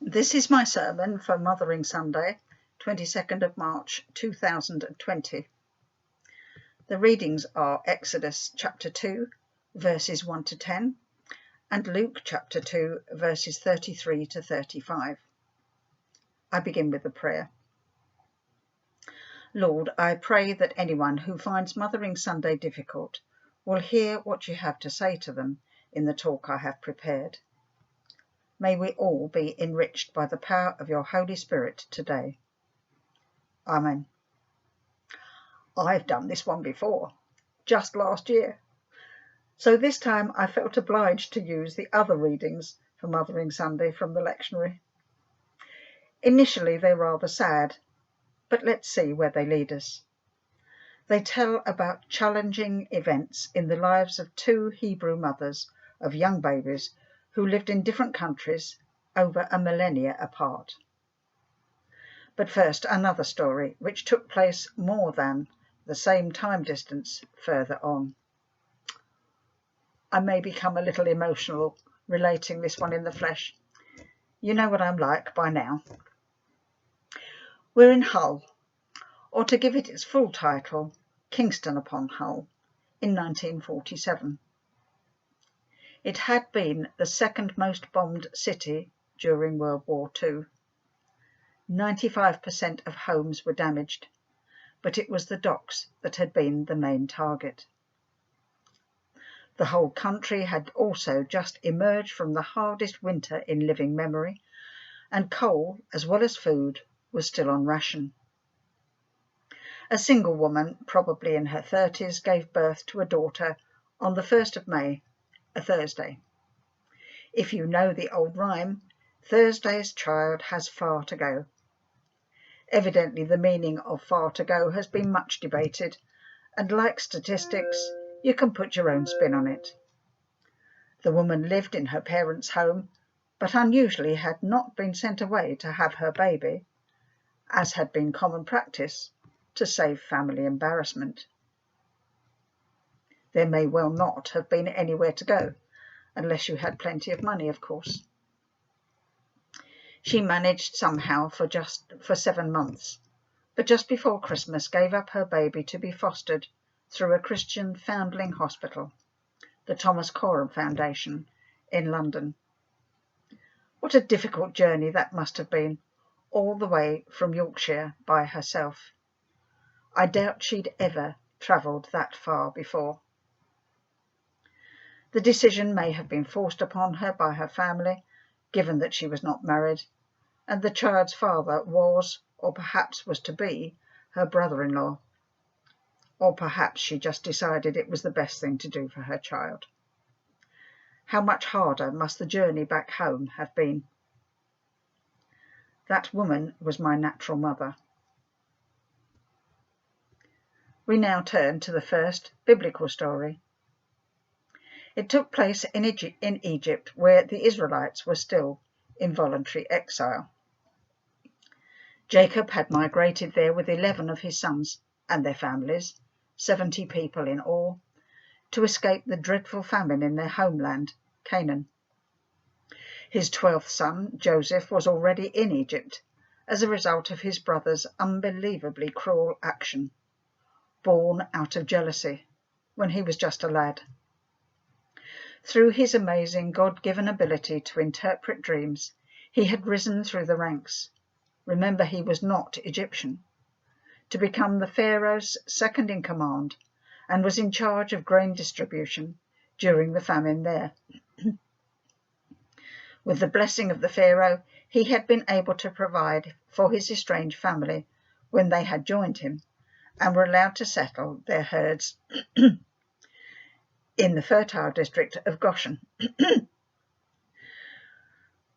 This is my sermon for Mothering Sunday, 22nd of March 2020. The readings are Exodus chapter 2, verses 1 to 10, and Luke chapter 2, verses 33 to 35. I begin with a prayer. Lord, I pray that anyone who finds Mothering Sunday difficult will hear what you have to say to them in the talk I have prepared. May we all be enriched by the power of your Holy Spirit today. Amen. I've done this one before, just last year. So this time I felt obliged to use the other readings for Mothering Sunday from the lectionary. Initially they're rather sad, but let's see where they lead us. They tell about challenging events in the lives of two Hebrew mothers of young babies who lived in different countries over a millennia apart. But first, another story which took place more than the same time distance further on. I may become a little emotional relating this one in the flesh. You know what I'm like by now. We're in Hull, or to give it its full title, Kingston upon Hull, in 1947. It had been the second most bombed city during World War II. 95% of homes were damaged, but it was the docks that had been the main target. The whole country had also just emerged from the hardest winter in living memory, and coal, as well as food, was still on ration. A single woman, probably in her 30s, gave birth to a daughter on the 1st of May, a Thursday. If you know the old rhyme, Thursday's child has far to go. Evidently the meaning of far to go has been much debated, and like statistics, you can put your own spin on it. The woman lived in her parents' home, but unusually had not been sent away to have her baby, as had been common practice, to save family embarrassment. There may well not have been anywhere to go, unless you had plenty of money, of course. She managed somehow for 7 months, but just before Christmas gave up her baby to be fostered through a Christian foundling hospital, the Thomas Coram Foundation, in London. What a difficult journey that must have been, all the way from Yorkshire by herself. I doubt she'd ever travelled that far before. The decision may have been forced upon her by her family, given that she was not married, and the child's father was, or perhaps was to be, her brother-in-law. Or perhaps she just decided it was the best thing to do for her child. How much harder must the journey back home have been? That woman was my natural mother. We now turn to the first biblical story. It took place in Egypt, where the Israelites were still in voluntary exile. Jacob had migrated there with 11 of his sons and their families, 70 people in all, to escape the dreadful famine in their homeland, Canaan. His 12th son, Joseph, was already in Egypt as a result of his brother's unbelievably cruel action, born out of jealousy when he was just a lad. Through his amazing God-given ability to interpret dreams, he had risen through the ranks. Remember, he was not Egyptian, to become the Pharaoh's second in command, and was in charge of grain distribution during the famine there. With the blessing of the Pharaoh, he had been able to provide for his estranged family when they had joined him and were allowed to settle their herds in the fertile district of Goshen.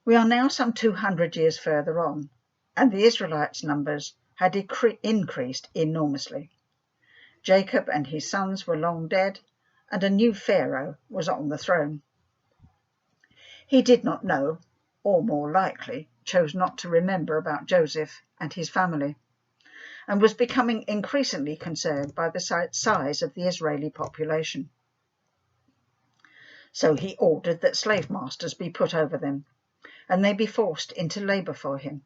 We are now some 200 years further on, and the Israelites' numbers had increased enormously. Jacob and his sons were long dead, and a new Pharaoh was on the throne. He did not know, or more likely, chose not to remember about Joseph and his family, and was becoming increasingly concerned by the size of the Israeli population. So he ordered that slave masters be put over them, and they be forced into labour for him.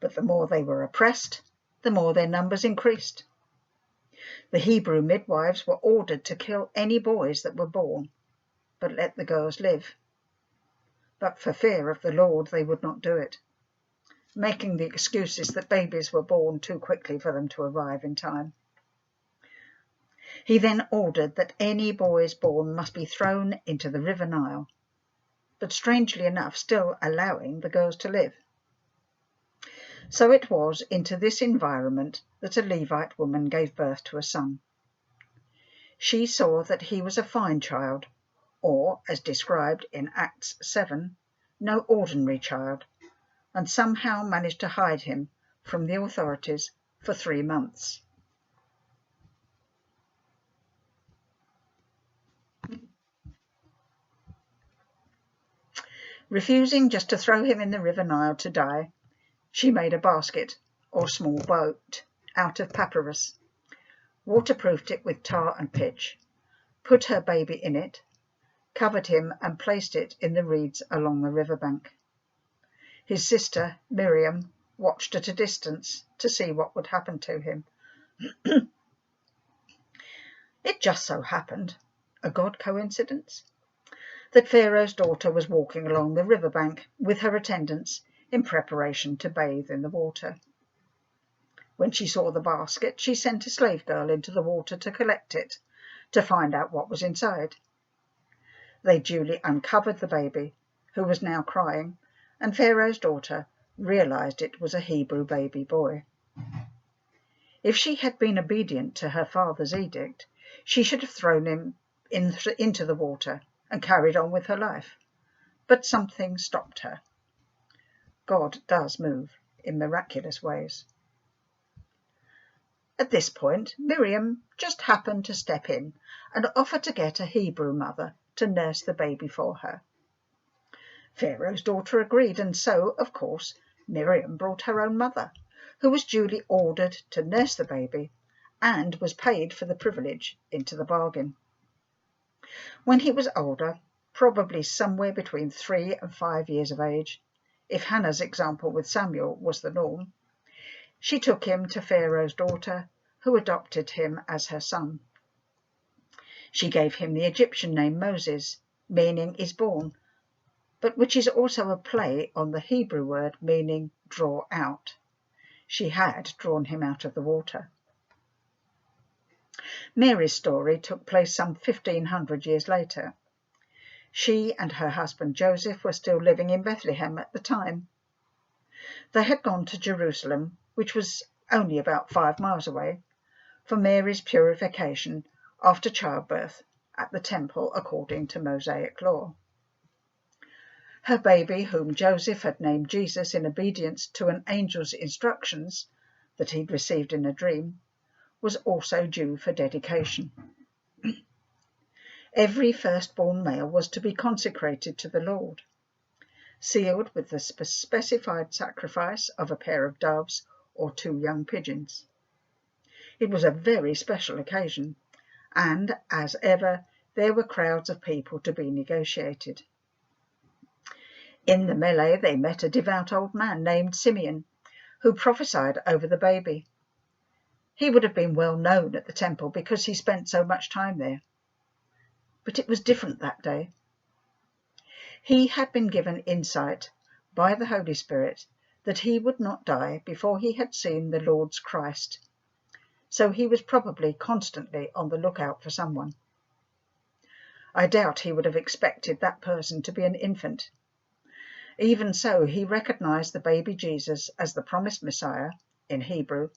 But the more they were oppressed, the more their numbers increased. The Hebrew midwives were ordered to kill any boys that were born, but let the girls live. But for fear of the Lord they would not do it, making the excuses that babies were born too quickly for them to arrive in time. He then ordered that any boys born must be thrown into the river Nile, but strangely enough still allowing the girls to live. So it was into this environment that a Levite woman gave birth to a son. She saw that he was a fine child, or, as described in Acts 7, no ordinary child, and somehow managed to hide him from the authorities for 3 months. Refusing just to throw him in the river Nile to die, she made a basket, or small boat, out of papyrus, waterproofed it with tar and pitch, put her baby in it, covered him and placed it in the reeds along the riverbank. His sister, Miriam, watched at a distance to see what would happen to him. It just so happened, a God coincidence, that Pharaoh's daughter was walking along the riverbank with her attendants in preparation to bathe in the water. When she saw the basket, she sent a slave girl into the water to collect it, to find out what was inside. They duly uncovered the baby, who was now crying, and Pharaoh's daughter realized it was a Hebrew baby boy. If she had been obedient to her father's edict, she should have thrown him into the water and carried on with her life. But something stopped her. God does move in miraculous ways. At this point, Miriam just happened to step in and offer to get a Hebrew mother to nurse the baby for her. Pharaoh's daughter agreed, and so, of course, Miriam brought her own mother, who was duly ordered to nurse the baby and was paid for the privilege into the bargain. When he was older, probably somewhere between 3 and 5 years of age, if Hannah's example with Samuel was the norm, she took him to Pharaoh's daughter, who adopted him as her son. She gave him the Egyptian name Moses, meaning is born, but which is also a play on the Hebrew word meaning draw out. She had drawn him out of the water. Mary's story took place some 1,500 years later. She and her husband Joseph were still living in Bethlehem at the time. They had gone to Jerusalem, which was only about 5 miles away, for Mary's purification after childbirth at the temple according to Mosaic law. Her baby, whom Joseph had named Jesus in obedience to an angel's instructions that he'd received in a dream, was also due for dedication. Every firstborn male was to be consecrated to the Lord, sealed with the specified sacrifice of a pair of doves or 2 young pigeons. It was a very special occasion, and, as ever, there were crowds of people to be negotiated. In the melee they met a devout old man named Simeon, who prophesied over the baby. He would have been well known at the temple because he spent so much time there. But it was different that day. He had been given insight by the Holy Spirit that he would not die before he had seen the Lord's Christ, so he was probably constantly on the lookout for someone. I doubt he would have expected that person to be an infant. Even so, he recognized the baby Jesus as the promised Messiah in Hebrew,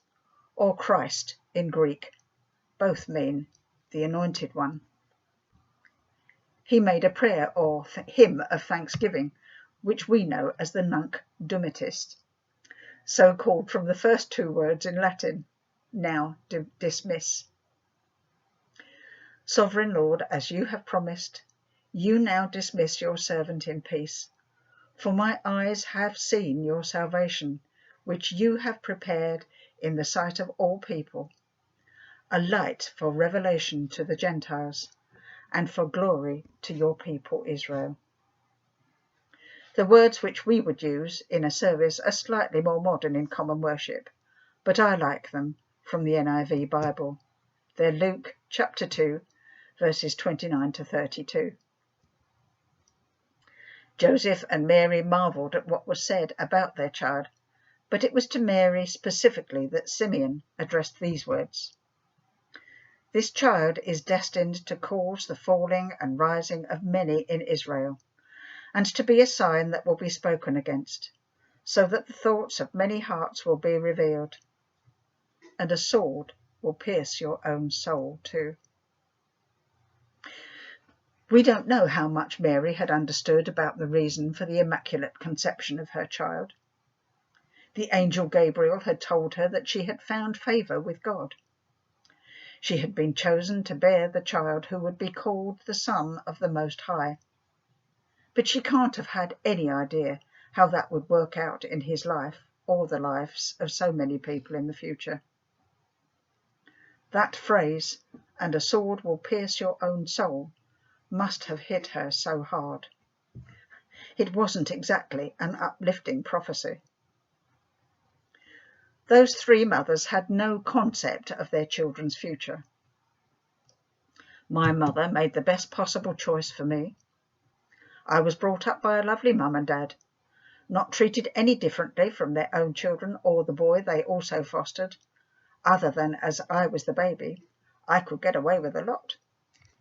or Christ in Greek. Both mean the Anointed One. He made a prayer or hymn of thanksgiving, which we know as the Nunc Dimittis, so called from the first 2 words in Latin, now dismiss. Sovereign Lord, as you have promised, you now dismiss your servant in peace, for my eyes have seen your salvation, which you have prepared in the sight of all people, a light for revelation to the Gentiles, and for glory to your people Israel. The words which we would use in a service are slightly more modern in common worship, but I like them from the NIV Bible. They're Luke chapter 2, verses 29 to 32. Joseph and Mary marvelled at what was said about their child, but it was to Mary specifically that Simeon addressed these words. This child is destined to cause the falling and rising of many in Israel, and to be a sign that will be spoken against, so that the thoughts of many hearts will be revealed, and a sword will pierce your own soul too. We don't know how much Mary had understood about the reason for the immaculate conception of her child. The angel Gabriel had told her that she had found favour with God. She had been chosen to bear the child who would be called the Son of the Most High. But she can't have had any idea how that would work out in his life or the lives of so many people in the future. That phrase, "and a sword will pierce your own soul," must have hit her so hard. It wasn't exactly an uplifting prophecy. Those three mothers had no concept of their children's future. My mother made the best possible choice for me. I was brought up by a lovely mum and dad, not treated any differently from their own children or the boy they also fostered, other than as I was the baby, I could get away with a lot,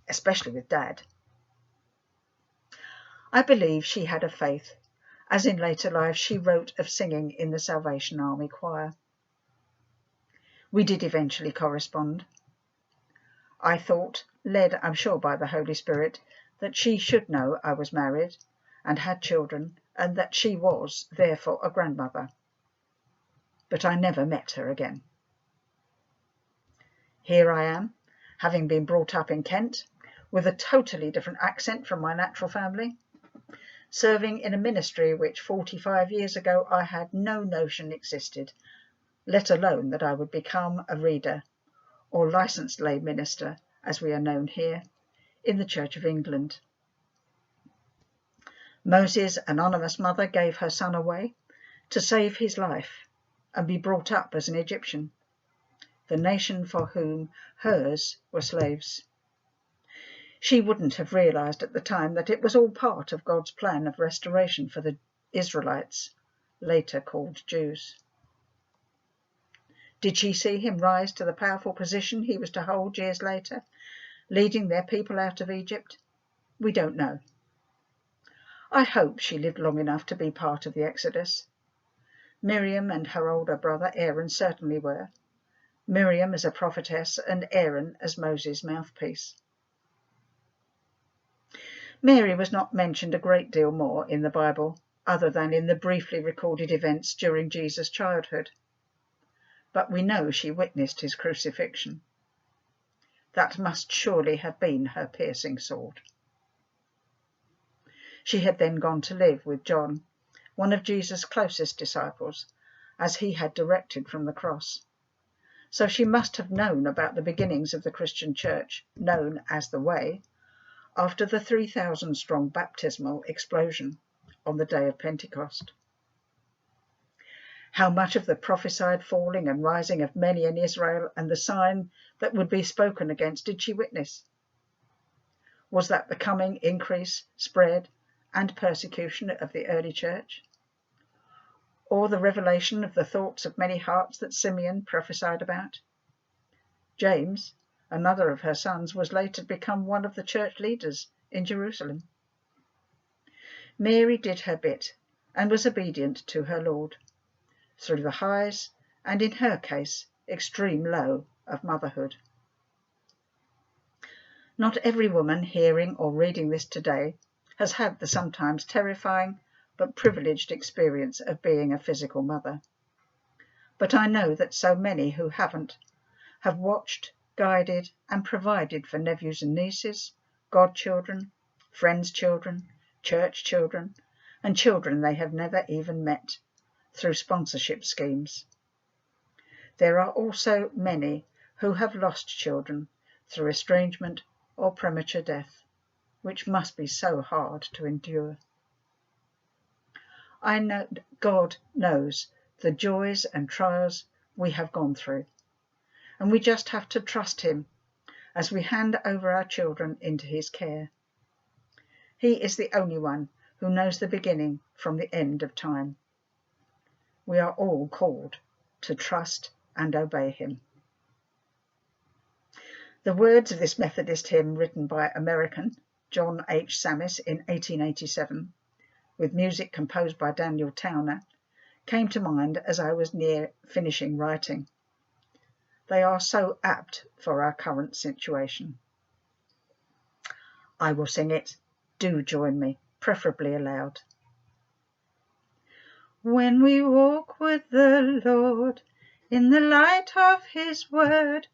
especially with Dad. I believe she had a faith, as in later life she wrote of singing in the Salvation Army choir. We did eventually correspond. I thought, led I'm sure by the Holy Spirit, that she should know I was married and had children, and that she was, therefore, a grandmother. But I never met her again. Here I am, having been brought up in Kent, with a totally different accent from my natural family, serving in a ministry which 45 years ago I had no notion existed, let alone that I would become a reader, or licensed lay minister, as we are known here, in the Church of England. Moses' anonymous mother gave her son away to save his life and be brought up as an Egyptian, the nation for whom hers were slaves. She wouldn't have realised at the time that it was all part of God's plan of restoration for the Israelites, later called Jews. Did she see him rise to the powerful position he was to hold years later, leading their people out of Egypt? We don't know. I hope she lived long enough to be part of the Exodus. Miriam and her older brother Aaron certainly were. Miriam as a prophetess and Aaron as Moses' mouthpiece. Mary was not mentioned a great deal more in the Bible, other than in the briefly recorded events during Jesus' childhood. But we know she witnessed his crucifixion. That must surely have been her piercing sword. She had then gone to live with John, one of Jesus' closest disciples, as he had directed from the cross. So she must have known about the beginnings of the Christian church, known as the Way, after the 3,000-strong baptismal explosion on the day of Pentecost. How much of the prophesied falling and rising of many in Israel and the sign that would be spoken against did she witness? Was that the coming increase, spread, and persecution of the early church? Or the revelation of the thoughts of many hearts that Simeon prophesied about? James, another of her sons, was later to become one of the church leaders in Jerusalem. Mary did her bit and was obedient to her Lord, through the highs and, in her case, extreme low of motherhood. Not every woman hearing or reading this today has had the sometimes terrifying but privileged experience of being a physical mother. But I know that so many who haven't have watched, guided and provided for nephews and nieces, godchildren, friends' children, church children, and children they have never even met, through sponsorship schemes. There are also many who have lost children through estrangement or premature death, which must be so hard to endure. I know God knows the joys and trials we have gone through, and we just have to trust him as we hand over our children into his care. He is the only one who knows the beginning from the end of time. We are all called to trust and obey him. The words of this Methodist hymn, written by American John H. Sammis in 1887, with music composed by Daniel Towner, came to mind as I was near finishing writing. They are so apt for our current situation. I will sing it. Do join me, preferably aloud. When we walk with the Lord in the light of his word,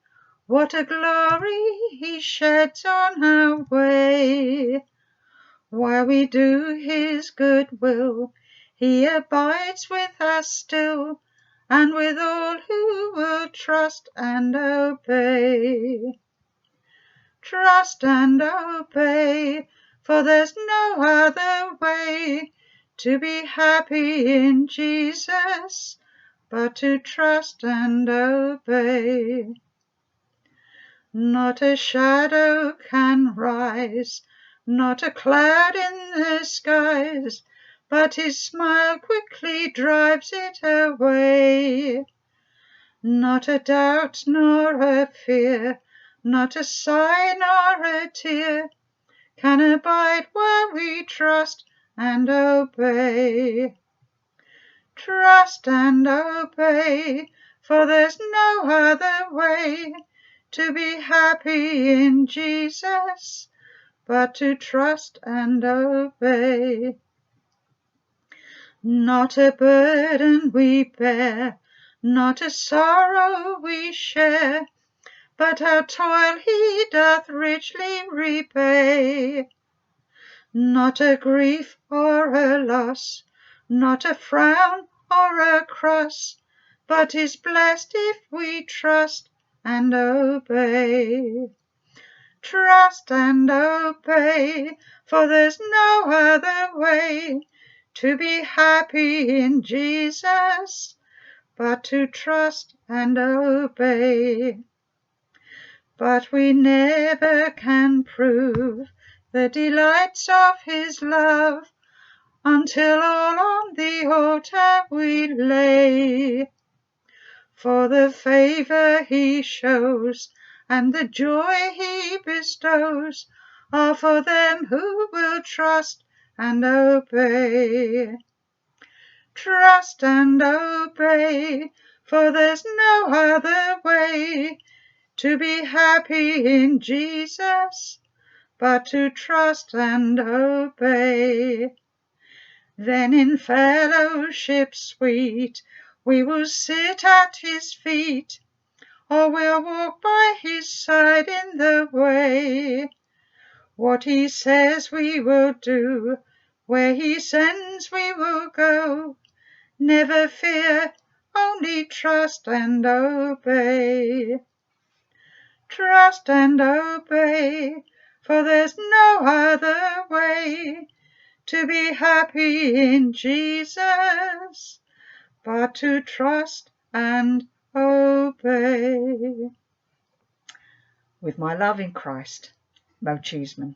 what a glory he sheds on our way. While we do his good will, he abides with us still, and with all who will trust and obey. Trust and obey, for there's no other way to be happy in Jesus, but to trust and obey. Not a shadow can rise, not a cloud in the skies, but his smile quickly drives it away. Not a doubt nor a fear, not a sigh nor a tear, can abide while we trust and obey. Trust and obey, for there's no other way to be happy in Jesus, but to trust and obey. Not a burden we bear, not a sorrow we share, but our toil he doth richly repay. Not a grief or a loss, not a frown or a cross, but is blessed if we trust and obey. Trust and obey, for there's no other way to be happy in Jesus, but to trust and obey. But we never can prove the delights of his love until all on the altar we lay. For the favour he shows and the joy he bestows are for them who will trust and obey. Trust and obey, for there's no other way to be happy in Jesus, but to trust and obey. Then in fellowship sweet we will sit at his feet, or we'll walk by his side in the way. What he says we will do, where he sends we will go. Never fear, only trust and obey. Trust and obey, for there's no other way to be happy in Jesus, but to trust and obey. With my love in Christ, Cheesman.